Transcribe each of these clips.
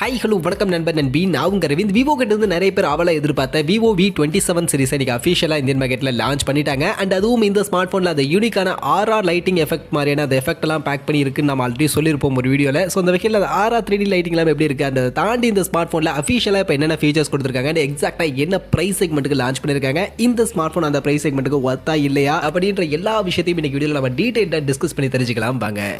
Hi hello வணக்கம் நண்பர் நண்பி நான் உங்க ரவிந்த். விவோ கிட்ட இருந்து நிறைய பேர் அவளை எதிர்பார்த்த விவோ V27 சீரிஸ் இன்னைக்கு அஃபிஷியலா இந்தியன் மார்க்கெட்ல லான்ச் பண்ணிட்டாங்க. அண்ட் அதுவும் இந்த ஸ்மார்ட் போன்ல அந்த யூனிக்கான ஆர்ஆர் லைட்டிங் எஃபெக்ட் மாதிரியான அந்த எஃபெக்ட் எல்லாம் பேக் பண்ணி இருக்குன்னு நம்ம ஆல்ரெடி சொல்லியிருப்போம் ஒரு வீடியோல. ஸோ அந்த வகையில் அந்த ஆர்ஆர் 3D லைட்டிங் எல்லாம் எப்படி இருக்கு அந்த தாண்டி இந்த ஸ்மார்ட் போன்ல அஃபிஷியலா இப்போ என்னென்ன ஃபீச்சர்ஸ் கொடுத்துருக்காங்க, எக்ஸாக்டா என்ன பிரைஸ் செக்மெண்ட்டுக்கு லான்ச் பண்ணிருக்காங்க, இந்த ஸ்மார்ட் போன் அந்த பிரைஸ் செக்மெண்ட்டுக்கு ஒர்த்தா இல்லையா அப்படின்ற எல்லா விஷயத்தையும் இன்னைக்கு வீடியோல நம்ம டீடைலா டிஸ்கஸ் பண்ணி தெரிஞ்சுக்கலாம் வாங்க.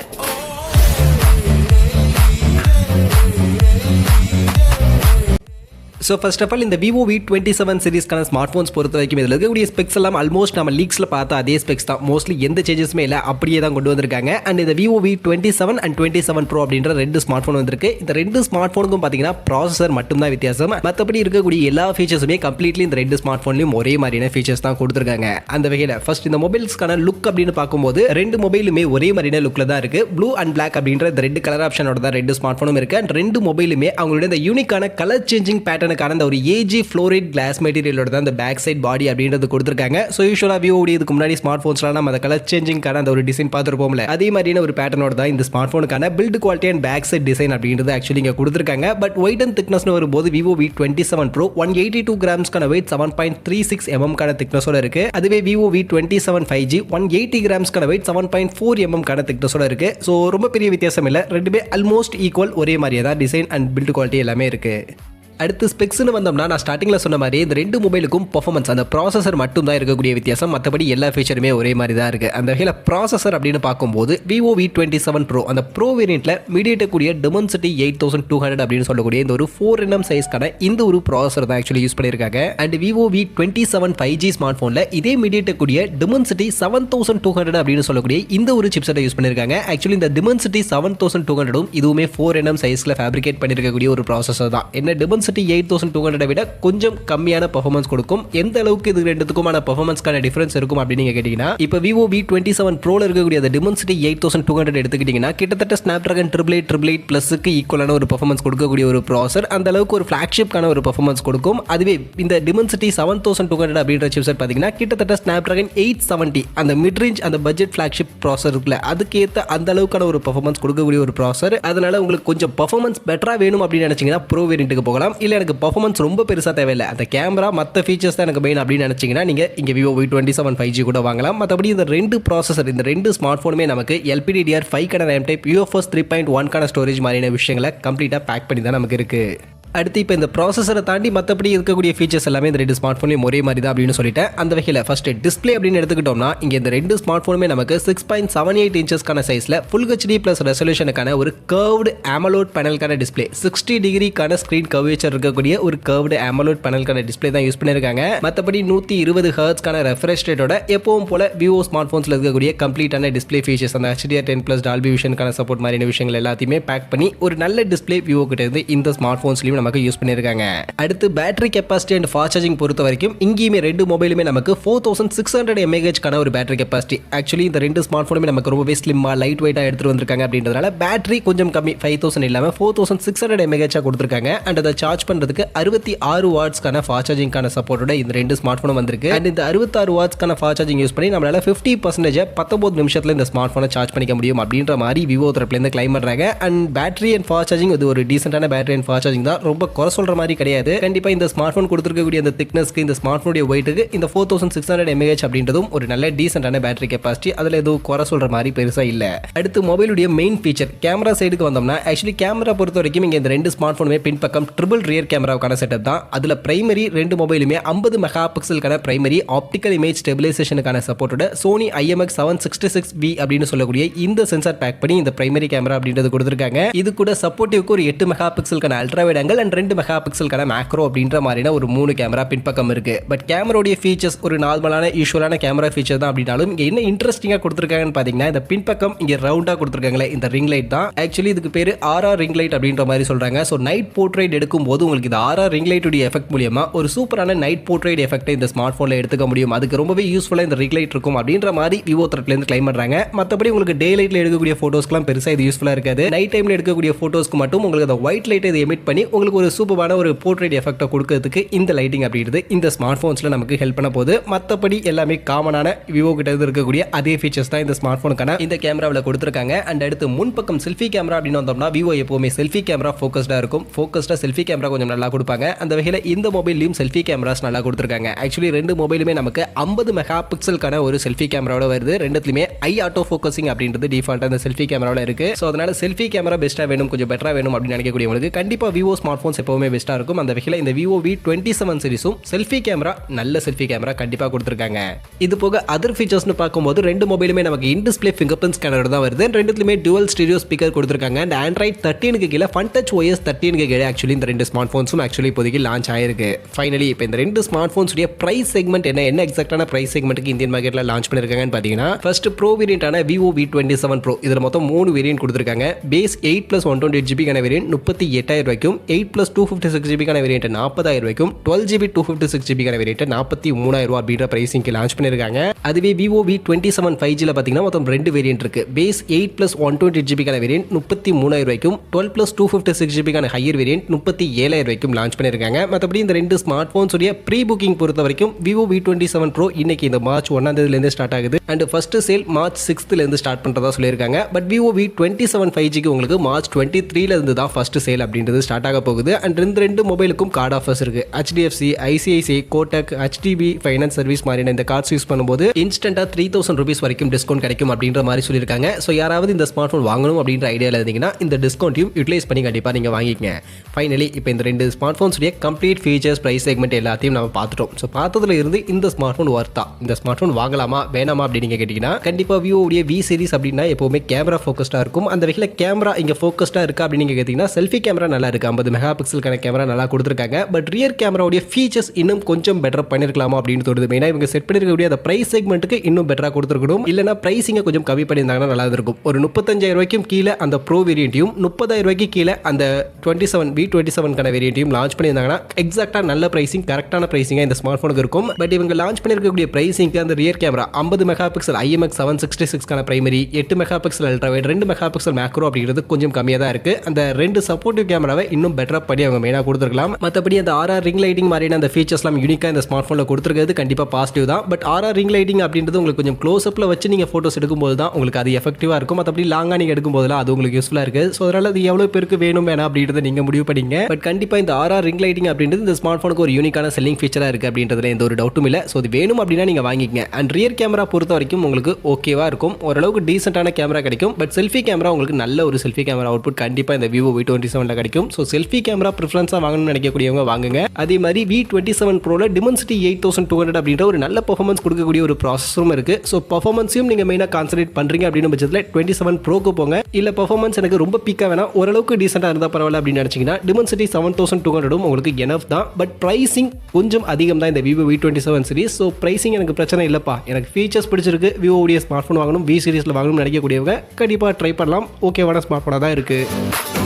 ஸோ ஃபர்ஸ்ட் ஆஃப் ஆல் இந்த விவோ V27 சீரிஸ்க்கான ஸ்மார்ட் ஃபோன்ஸ் பொறுத்த வரைக்கும் இதில் இருக்கக்கூடிய ஸ்பெக்ஸ் எல்லாம் ஆல்மோஸ்ட் நம்ம லீக்ஸில் பார்த்தா அதே ஸ்பெக்ஸ் தான். மோஸ்ட்லி எந்த சேஞ்சஸுமே இல்லை, அப்படியே தான் கொண்டு வந்திருக்காங்க. அண்ட் இந்த விவோ V27 அண்ட் 27 Pro அப்படின்ற ரெண்டு ஸ்மார்ட் ஃபோன் வந்திருக்கு. இந்த ரெண்டு ஸ்மார்ட் ஃபோனுக்கும் பார்த்தீங்கன்னா ப்ராசஸர் மட்டும்தான் வித்தியாசம். மற்றபடி இருக்கக்கூடிய எல்லா ஃபீச்சர்ஸுமே கம்ப்ளீட்லி இந்த ரெண்டு ஸ்மார்ட் ஃபோன்லையும் ஒரே மாதிரியான ஃபீச்சர்ஸ் தான் கொடுத்துருக்காங்க. அந்த வகையில் ஃபர்ஸ்ட் இந்த மொபைல்ஸ்க்கான லுக் அப்படின்னு பார்க்கும்போது ரெண்டு மொபைலுமே ஒரே மாதிரியான லுக்கில் தான் இருக்குது. ப்ளூ அண்ட் பிளாக் அப்படின்ற இந்த ரெண்டு கலர் ஆப்ஷனோட தான் ரெண்டு ஸ்மார்ட் ஃபோனும் இருக்குது. அண்ட் ரெண்டு மொபைலுமே அவங்களுடைய இந்த யூனிக்கான கலர் சேஞ்சிங் பேட்டர்ன் அந்த ஒரு ஏஜி ஃப்ளோரைட் கிளாஸ் மெட்டீரியலோட தான் அந்த பேக் சைட் பாடி அப்படின்றது கொடுத்துருக்காங்க. ஸோ யூஸ்வலாக விவோ இதுக்கு முன்னாடி ஸ்மார்ட் ஃபோன்ஸ்லாம் நம்ம அந்த கலர் சேஞ்சிங்கான அந்த ஒரு டிசைன் பார்த்துருப்போம்ல, அதே மாதிரியான ஒரு பேட்டர்னோட தான் இந்த ஸ்மார்ட் ஃபோனுக்கான build quality and back side design அப்படின்றது ஆக்சுவலி இங்கே கொடுத்துருக்காங்க. பட் வெயிட் அண்ட் திக்னஸ்னு வரும்போது விவோ V27 Pro 182 கிராம்ஸ்க்கான வெயிட் 7.36 mm கான திக்னஸோட இருக்கு. அதுவே Vivo V27 5G 180 கிராம்ஸ்க்கான wait 7.4 mm கான திக்னஸோட இருக்கு. ஸோ ரொம்ப பெரிய வித்தியாசம் இல்லை, ரெண்டுமே ஆல்மோஸ்ட் ஈக்குவல், ஒரே மாதிரியே தான் டிசைன் அண்ட் பில்ட் குவாலிட்டி எல்லாமே இருக்கு. அடுத்து ஸ்பெக்ஸ்னு வந்தோம்னா நான் ஸ்டார்டிங்கில் சொன்ன மாதிரி இந்த ரெண்டு மொபைலுக்கும் பர்ஃபார்மன்ஸ் அந்த ப்ராசஸர் மட்டும் தான் இருக்கக்கூடிய வித்தியாசம், மற்றபடி எல்லா ஃபீச்சருமே ஒரே மாதிரி தான் இருக்குது. அந்த வகையில் ப்ராசஸர் அப்படின்னு பார்க்கும்போது விவோ V27 Pro அந்த ப்ரோ வேரியண்ட்டில் மீடியேட்டக் கூடிய Dimensity 8200 அப்படின்னு சொல்லக்கூடிய இந்த ஒரு 4nm சைஸ்க்கான இந்த ஒரு ப்ராசஸர் தான் ஆக்சுவலி யூஸ் பண்ணியிருக்காங்க. And Vivo V27 5G smart ஃபோனில் இதே மீடியேட்டக் கூடிய Dimensity 7200 அப்படின்னு சொல்லக்கூடிய இந்த ஒரு சிப்செட்டை யூஸ் பண்ணியிருக்காங்க. ஆக்சுவலி இந்த Dimensity 7200 இதுவுமே 4nm சைஸில் ஃபேப்ரிகேட் பண்ணியிருக்கக்கூடிய ஒரு ப்ராசஸர் தான். என்ன Dimensity 8200 விட கொஞ்சம் கம்மியான பெர்ஃபார்மன்ஸ் கொடுக்கும். எந்த அளவுக்கு இது ரெண்டுத்துக்குமான பெர்ஃபார்மன்ஸ்க்கான டிஃபரன்ஸ் இருக்கும் அப்படின்னு நீங்க கேட்டீங்கன்னா, இப்போ விவோ V27 Proல இருக்கக்கூடிய அந்த Dimensity 8200 எடுத்துக்கிட்டீங்கன்னா கிட்டத்தட்ட Snapdragon 888 பிளஸ்க்கு ஈக்குவலான ஒரு பெர்ஃபார்மன்ஸ் கொடுக்கக்கூடிய ஒரு ப்ராசஸர், அந்த அளவுக்கு ஒரு ஃபிளாக்ஷிப்கான ஒரு பெர்ஃபார்மன்ஸ் கொடுக்கும். அதுவே இந்த Dimensity 7200 அப்படின்ற சிப்செட் பார்த்தீங்கன்னா கிட்டத்தட்ட Snapdragon 870 அந்த மிட் ரேஞ்ச் அந்த பட்ஜெட் ஃபிளாக்ஷிப் ப்ராசஸர் இருக்குல்ல, அதுக்கேற்ற அந்த அளவுக்கான ஒரு பெர்ஃபார்மன்ஸ் கொடுக்கக்கூடிய ஒரு ப்ராசஸர். அதனால உங்களுக்கு கொஞ்சம் பெர்ஃபார்மன்ஸ் பெட்டரா வேணும் அப்படின்னு நினைச்சீங்கன்னா ப்ரோ வேரியண்ட்டுக்கு போகலாம். இல்லை எனக்கு பர்ஃபார்மன்ஸ் ரொம்ப பெருசாக தேவையில்லை, அந்த கேமரா மற்ற ஃபீச்சர்ஸ் தான் எனக்கு மெயின் அப்படின்னு நினச்சிங்கன்னா நீங்கள் இங்கே விவோ V27 5G கூட வாங்கலாம். மற்றபடி இந்த ரெண்டு ப்ராசஸர் இந்த ரெண்டு ஸ்மார்ட் ஃபோனுமே நமக்கு LPDDR5 RAM type UFS 3.1 storage மாதிரியான விஷயங்களை கம்ப்ளீட்டாக பேக் பண்ணி தான் நமக்கு இருக்குது. அடுத்து இப்போ இந்த ப்ராசஸரை தாண்டி மற்றபடி இருக்கக்கூடிய ஃபீச்சர்ஸ் எல்லாமே இந்த ரெண்டு ஸ்மார்ட் ஃபோன்லையும் ஒரே மாதிரி தான் அப்படின்னு சொல்லிட்டேன். அந்த வகையில் ஃபர்ஸ்ட் டிஸ்பிளே அப்படின்னு எடுத்துக்கிட்டோம்னா இங்கே இந்த ரெண்டு ஸ்மார்ட் ஃபோனுமே நமக்கு 6.78 இன்ச்சஸ்க்கான சைஸில் ஃபுல் HD ப்ளஸ் ரெசல்யூஷனுக்கான ஒரு கர்வ்டு AMOLED பேனலுக்கான டிஸ்பிளே 60 டிகிரிக்கான ஸ்க்ரீன் கர்வேச்சர் இருக்கக்கூடிய ஒரு கர்வ்டு AMOLED பேனலுக்கான டிஸ்பிளே தான் யூஸ் பண்ணியிருக்காங்க. மற்றபடி 120 ஹெர்ட்ஸ்க்கான ரெஃப்ரெஷ் ரேட்டோட எப்பவும் போல விவோ ஸ்மார்ட் ஃபோன்ஸில் இருக்கக்கூடிய கம்ப்ளீட்டான டிஸ்பிளே ஃபீச்சர்ஸ் அந்த HDR10+ டால்பி விஷனுக்கான சப்போர்ட் மாதிரியான விஷயங்கள் எல்லாத்தையுமே பேக் பண்ணி ஒரு நல்ல டிஸ்பிளே விவோ கிட்ட இருந்து இந்த ஸ்மார்ட் ஃபோன்ஸ்லையும் நமக்கு யூஸ் பண்ணிருக்காங்க. அடுத்து battery capacity and fast charging பொறுத்த வரைக்கும் இங்கேயுமே ரெண்டு மொபைலுமே நமக்கு 4600 mAh கான ஒரு பேட்டரி கெப்பாசிட்டி. ஆக்சுவலி இந்த ரெண்டு ஸ்மார்ட் ஃபோனுமே நமக்கு ரொம்பவே ஸ்லிம்மா லைட் வெயிட்டா எடுத்துட்டு வந்திருக்காங்க அப்படின்றதுனால பேட்டரி கொஞ்சம் கம்மி 5000 இல்லாம 4600 mAh கொடுத்திருக்காங்க. அண்ட் அதை சார்ஜ் பண்றதுக்கு 66 வாட்ஸ்க்கான ஃபாஸ்ட் சார்ஜிங்கான சப்போர்ட்டோட இந்த ரெண்டு ஸ்மார்ட் ஃபோனும் வந்திருக்கு. அண்ட் இந்த 66 வாட்ஸ்க்கான ஃபாஸ்ட் சார்ஜிங் யூஸ் பண்ணி நம்மளால 50% 19 நிமிஷத்துல இந்த ஸ்மார்ட் ஃபோனை சார்ஜ் பண்ணிக்க முடியும் அப்படின்ற மாதிரி விவோ தரப்புல இருந்து கிளைம் பண்றாங்க. And battery and fast charging இது ஒரு டீசென்ட்டான பேட்டரி அண்ட் ஃபாஸ்ட் சார்ஜிங் தான், ரொம்ப சொல்ற மாதிரி கிடையாது. கண்டிப்பா இந்த ஸ்மார்ட் போன் கொடுத்திருக்கக்கூடிய அந்த திக்னஸ்க்கு இந்த ஸ்மார்ட் போனுடைய வெயிட்டுக்கு இந்த 4600 mAh அப்படின்றதும் ஒரு நல்ல டீசென்ட்டான பேட்டரி கெப்பாசிட்டி, அதுல எதுவும் குறை சொல்ற மாதிரி பெருசா இல்ல. அடுத்து மொபைலுடைய மெயின் ஃபீச்சர் கேமரா சைடுக்கு வந்தோம்னா ஆக்சுவலி கேமரா பொறுத்த வரைக்கும் இங்க இந்த ரெண்டு ஸ்மார்ட் போனுமே பின்பக்கம் ட்ரிபிள் ரியர் கேமராவுக்கான செட்டப் தான். அதுல பிரைமரி ரெண்டு மொபைலுமே 50 மெகா பிக்சலுக்கான பிரைமரி ஆப்டிக்கல் இமேஜ் ஸ்டெபிலைசேஷனுக்கான சப்போர்ட்டோட Sony IMX766V அப்படின்னு சொல்லக்கூடிய இந்த சென்சார் பேக் பண்ணி இந்த பிரைமரி கேமரா அப்படின்றது கொடுத்திருக்காங்க. இது கூட சப்போர்ட்டிவ்க்கு ஒரு 8 மெகா பிக்சலுக்கான ultra wide angle and 2 mega பிக்சலுக்கான மேக்ரோ அப்படின்ற மாதிரியான ஒரு 3 கேமரா பின்பக்கம் இருக்கு. பட் கேமராவுடைய ஃபீச்சர்ஸ் ஒரு நார்மலான யூஷுவலான கேமரா ஃபீச்சர் தான் அப்படினாலும் இங்க என்ன இன்ட்ரெஸ்டிங்கா கொடுத்திருக்காங்கன்னு பாத்தீங்கன்னா இந்த பின்பக்கம் இங்க ரவுண்டா கொடுத்திருக்காங்களே இந்த ரிங் லைட் தான். ஆக்சுவலி இதுக்கு பேரு RR ரிங் லைட் அப்படின்ற மாதிரி சொல்றாங்க. சோ நைட் போர்ட்ரைட் எடுக்கும் போது உங்களுக்கு இந்த RR ரிங் லைட் உடைய எஃபெக்ட் மூலமா ஒரு சூப்பரான நைட் போர்ட்ரைட் எஃபெக்ட் இந்த ஸ்மார்ட் போன்ல எடுத்துக்க முடியும். அதுக்கு ரொம்பவே யூஸ்ஃபுல்லா இந்த ரிங் லைட் இருக்கும் அப்படின்ற மாதிரி விவோ தரப்புல இருந்து கிளைம் பண்றாங்க. மத்தபடி உங்களுக்கு டே லைட்ல எடுக்கக்கூடிய போட்டோஸ்க்குலாம் பெருசா இது யூஸ்ஃபுல்லா இருக்காது. நைட் டைம்ல எடுக்கக்கூடிய போட்டோஸ்க்கு மட்டும் உங்களுக்கு அந்த ஒயிட் லைட் இதை எமிட் பண்ணி உங்களுக்கு உங்களுக்கு ஒரு சூப்பரான ஒரு போர்ட்ரேட் எஃபெக்ட்டை கொடுக்கிறதுக்கு இந்த லைட்டிங் அப்படின்றது இந்த ஸ்மார்ட் ஃபோன்ஸில் நமக்கு ஹெல்ப் பண்ண போகுது. மற்றபடி எல்லாமே காமனான விவோ கிட்ட இருந்து இருக்கக்கூடிய அதே ஃபீச்சர்ஸ் தான் இந்த ஸ்மார்ட் ஃபோனுக்கான இந்த கேமராவில் கொடுத்துருக்காங்க. அண்ட் அடுத்து முன்பக்கம் செல்ஃபி கேமரா அப்படின்னு வந்தோம்னா விவோ எப்போவுமே செல்ஃபி கேமரா ஃபோக்கஸ்டாக இருக்கும். ஃபோக்கஸ்டாக செல்ஃபி கேமரா கொஞ்சம் நல்லா கொடுப்பாங்க. அந்த வகையில் இந்த மொபைல்லையும் செல்ஃபி கேமராஸ் நல்லா கொடுத்துருக்காங்க. ஆக்சுவலி ரெண்டு மொபைலுமே நமக்கு 50 மெகா பிக்சலுக்கான ஒரு செல்ஃபி கேமராவோட வருது. ரெண்டுத்துலையுமே ஐ ஆட்டோ ஃபோக்கஸிங் அப்படின்றது டிஃபால்ட்டாக இந்த செல்ஃபி கேமராவில் இருக்கு. ஸோ அதனால செல்ஃபி கேமரா பெஸ்ட்டாக வேணும், கொஞ்சம் பெட்டராக வேணும் அப்படின்னு நினைக்கக்கூடியவங்களுக்கு கண்டிப்பாக விவோ ஸ்மார்ட் ஃபோன்ஸ் எப்போவுமே பெஸ்ட்டாக இருக்கும். அந்த வகையில் இந்த விவோ V27 சீரிஸும் செல்ஃபி கேமரா நல்ல செல்ஃபி கேமரா கண்டிப்பாக கொடுத்துருக்காங்க. இது போக அதர் ஃபீச்சர்ஸ்னு பார்க்கும்போது ரெண்டு மொபைலுமே நமக்கு in display fingerprint scanner தான் வருது. ரெண்டுத்துலையுமே டுவல் ஸ்டீரியோ ஸ்பீக்கர் கொடுத்துருக்காங்க. அண்ட் ஆண்ட்ராய்ட் 13க்கு கீழே ஃபன் டச் OS 13க்கு கீழே ஆக்சுவலி இந்த ரெண்டு ஸ்மார்ட் ஃபோன்ஸும் ஆக்சுவலி இப்போதைக்கு லான்ச் ஆயிருக்கு. ஃபைனலி இப்போ இந்த ரெண்டு ஸ்மார்ட் ஃபோன்ஸுடைய பிரைஸ் செக்மெண்ட் என்ன எக்ஸாக்டான பிரைஸ் செக்மெண்ட்டுக்கு இந்தியன் மார்க்கெட்டில் லான்ச் பண்ணியிருக்காங்கன்னு பார்த்தீங்கன்னா ஃபர்ஸ்ட் ப்ரோ வேரியண்டான விவோ V27 ப்ரோ இதில் மொத்தம் 3 வேரியன்ட் கொடுத்துருக்காங்க. பேஸ் 8+128GB வேரியன்ட் 38,000 ரூபாய்க்கும், 8+256GB வேரியன்ட் 40,000 ரூபாய்க்கும், 12GB 256GB வேரியன்ட் 43,000 ரூபாய் அப்படின்ற பிரைசிங்க்கு லான்ச் பண்ணியிருக்காங்க. அதுவே விவோ V27 5Gல பார்த்தீங்கன்னா மொத்தம் 2 வேரியன்ட் இருக்கு. பேஸ் 8+128GB வேரியன்ட் 33,000 ரூபாய்க்கும், 12+256GB ஹையர் வேரியன்ட் 37,000 ரூபாய்க்கும் லான்ச் பண்ணியிருக்காங்க. மற்றபடி இந்த ரெண்டு ஸ்மார்ட் ஃபோன்ஸ் உடைய ப்ரீ புக்கிங் பொறுத்த வரைக்கும் விவோ V27 ப்ரோ இன்னைக்கு இந்த மார்ச் 1 ஸ்டார்ட் ஆகுது. And first sale March 6 start பண்றதா சொல்லியிருக்காங்க. பட் விவோ V27 5Gக்கு உங்களுக்கு மார்ச் 23 இருந்து தான் ஃபர்ஸ்ட் சேல் அப்படின்றது ஸ்டார்ட் ஆக போகுது. அண்ட் ரெண்டு மொபைலுக்கும் கார்டு ஆஃபர்ஸ் இருக்கு. HDFC, ICICI, Kotak, HDB finance service மாதிரியான இந்த கார்ட்ஸ் யூஸ் பண்ணும்போது இன்ஸ்டன்டா 3,000 ரூபீஸ் வரைக்கும் டிஸ்கவுண்ட் கிடைக்கும் அப்படின்ற மாதிரி சொல்லியிருக்காங்க. ஸோ யாராவது இந்த ஸ்மார்ட் ஃபோன் வாங்கணும் அப்படின்ற ஐடியாவில் இருந்தீங்கன்னா இந்த டிஸ்கவுண்ட்டையும் யூட்டிலைஸ் பண்ணி கண்டிப்பாக நீங்கள் வாங்கிக்கங்க. ஃபைனலி இப்போ இந்த ரெண்டு ஸ்மார்ட் ஃபோன்ஸுடைய கம்ப்ளீட் ஃபீச்சர்ஸ், பிரைஸ் செக்மெண்ட் எல்லாத்தையும் நம்ம பார்த்துட்டோம். ஸோ பார்த்ததுல இருந்து இந்த ஸ்மார்ட் ஃபோன் வர்த்தா, இந்த ஸ்மார்ட் ஃபோன் வாங்கலாமா வேணாமா அப்படின்னு நீங்கள் கேட்டிங்கன்னா கண்டிப்பாக விவோடைய V சீரிஸ் அப்படின்னா எப்போவுமே கேமரா ஃபோக்கஸ்டாக இருக்கும். அந்த வகையில் கேமரா இங்கே ஃபோக்கஸ்டாக இருக்கா அப்படின்னு நீங்கள் கேட்டிங்கன்னா செல்ஃபி கேமரா நல்லா இருக்குது. 50 மெகா பிக்சலுக்கான கேமரா நல்லா கொடுத்துருக்காங்க. பட் ரியர் கேமராவுடைய ஃபீச்சர்ஸ் இன்னும் கொஞ்சம் பெட்டர் பண்ணியிருக்கலாமா அப்படின்னு தோணுது. மெயினாக இவங்க செட் பண்ணிருக்கக்கூடிய அந்த பிரைஸ் செக்மெண்ட்டுக்கு இன்னும் பெட்டராக கொடுத்துருக்கணும். இல்லைனா பிரைஸிங்கை கொஞ்சம் கம்மி பண்ணியிருந்தாங்கன்னா நல்லா இருக்கும். ஒரு 35,000 ரூபாய்க்கும் கீழே அந்த ப்ரோ வேரியண்ட்டையும் 30,000 ரூபாய்க்கு கீழே அந்த V27 வேரியண்ட்டையும் லான்ச் பண்ணியிருந்தாங்கன்னா எக்ஸாக்டாக நல்ல பிரைசிங், கரெக்டான பிரைசிங்காக இந்த ஸ்மார்ட் ஃபோனுக்கு இருக்கும். பட் இவங்க லான்ச் பண்ணியிருக்கக்கூடிய பிரைசிங்க்கு அந்த rear camera 50 mega pixel IMX 766 primary, 8 mega pixel ultra wide, 2 mega pixel macro அப்படிங்கிறது கொஞ்சம் கம்மியாக தான் இருக்கு. அந்த ரெண்டு சப்போர்ட்டிவ் கேமராவை இன்னும் பெட்டராக பண்ணி அவங்க மெயினாக கொடுத்துருக்கலாம். மற்றபடி அந்த RR ரிங் லைட்டிங் மாதிரியான அந்த ஃபீச்சர்ஸ்லாம் யூனிக்காக இந்த ஸ்மார்ட் ஃபோனில் கொடுத்துருக்கிறது கண்டிப்பாக பாசிட்டிவ் தான். பட் RR ரிங் லைட்டிங் அப்படின்றது உங்களுக்கு கொஞ்சம் க்ளோஸ் அப்பில் வச்சு நீங்கள் ஃபோட்டோஸ் எடுக்கும்போது தான் உங்களுக்கு அது எஃபெக்டிவாக இருக்கும். மற்றபடி லாங்காக நீங்கள் எடுக்கும்போதெல்லாம் அது உங்களுக்கு யூஸ்ஃபுல்லாக இருக்குது. ஸோ அதனால் அது எவ்வளோ பேருக்கு வேணும் வேணாம் அப்படின்றத நீங்கள் முடிவு பண்ணிங்க. பட் கண்டிப்பாக இந்த RR ரிங் லைட்டிங் அப்படின்றது இந்த ஸ்மார்ட் ஃபோனுக்கு ஒரு யூனிக்கான செல்லிங் ஃபீச்சராக இருக்குது அப்படின்றதுல எந்த ஒரு டவுட்டும் இல்லை. ஸோ அது வேணும் அப்படின்னா நீங்கள் வாங்கிக்கங்க. அண்ட் ரியர் கேமரா பொறுத்த வரைக்கும் உங்களுக்கு ஓகேவா இருக்கும், ஓரளவுக்கு டீசென்ட்டான கேமரா கிடைக்கும். பட் செல்ஃபி கேமரா உங்களுக்கு நல்ல ஒரு செல்ஃபி கேமரா அவுட்புட் கண்டிப்பாக இந்த விவோ V27 கிடைக்கும். ஸோ செல்ஃபி கேமரா ப்ரிஃபரன்ஸாக வாங்கணும்னு நினைக்கக்கூடியவங்க வாங்குங்க. அதே மாதிரி V27 ப்ரோல Dimensity 8200 அப்படின்ற ஒரு நல்ல பெர்ஃபார்மன்ஸ் கொடுக்கக்கூடிய ஒரு ப்ராசஸரும் இருக்கு. ஸோ பெர்ஃபார்மன்ஸையும் நீங்கள் மெயினாக கான்சன்ட்ரேட் பண்ணுறீங்க அப்படின்னு பட்சத்தில் 27 ப்ரோக்கு போங்க. இல்லை பெர்ஃபார்மன்ஸ் எனக்கு ரொம்ப பீக்காக வேணாம், ஓரளவுக்கு டீசென்ட்டாக இருந்தால் பரவாயில்ல அப்படின்னு நினச்சிங்கன்னா Dimensity 7200 உங்களுக்கு எனஃப் தான். பட் ப்ரைசிங் கொஞ்சம் அதிகம் தான் இந்த Vivo V27 series. So pricing எனக்கு பிரச்சனை இல்லைப்பா, எனக்கு ஃபீச்சர்ஸ் பிடிச்சிருக்கு, விவோடைய ஸ்மார்ட் ஃபோன் வாங்கணும், V சீரிஸில் வாங்கணும்னு நினைக்கக்கூடியவங்க கண்டிப்பாக ட்ரை பண்ணலாம். ஓகேவான ஸ்மார்ட் ஃபோனாக தான் இருக்குது.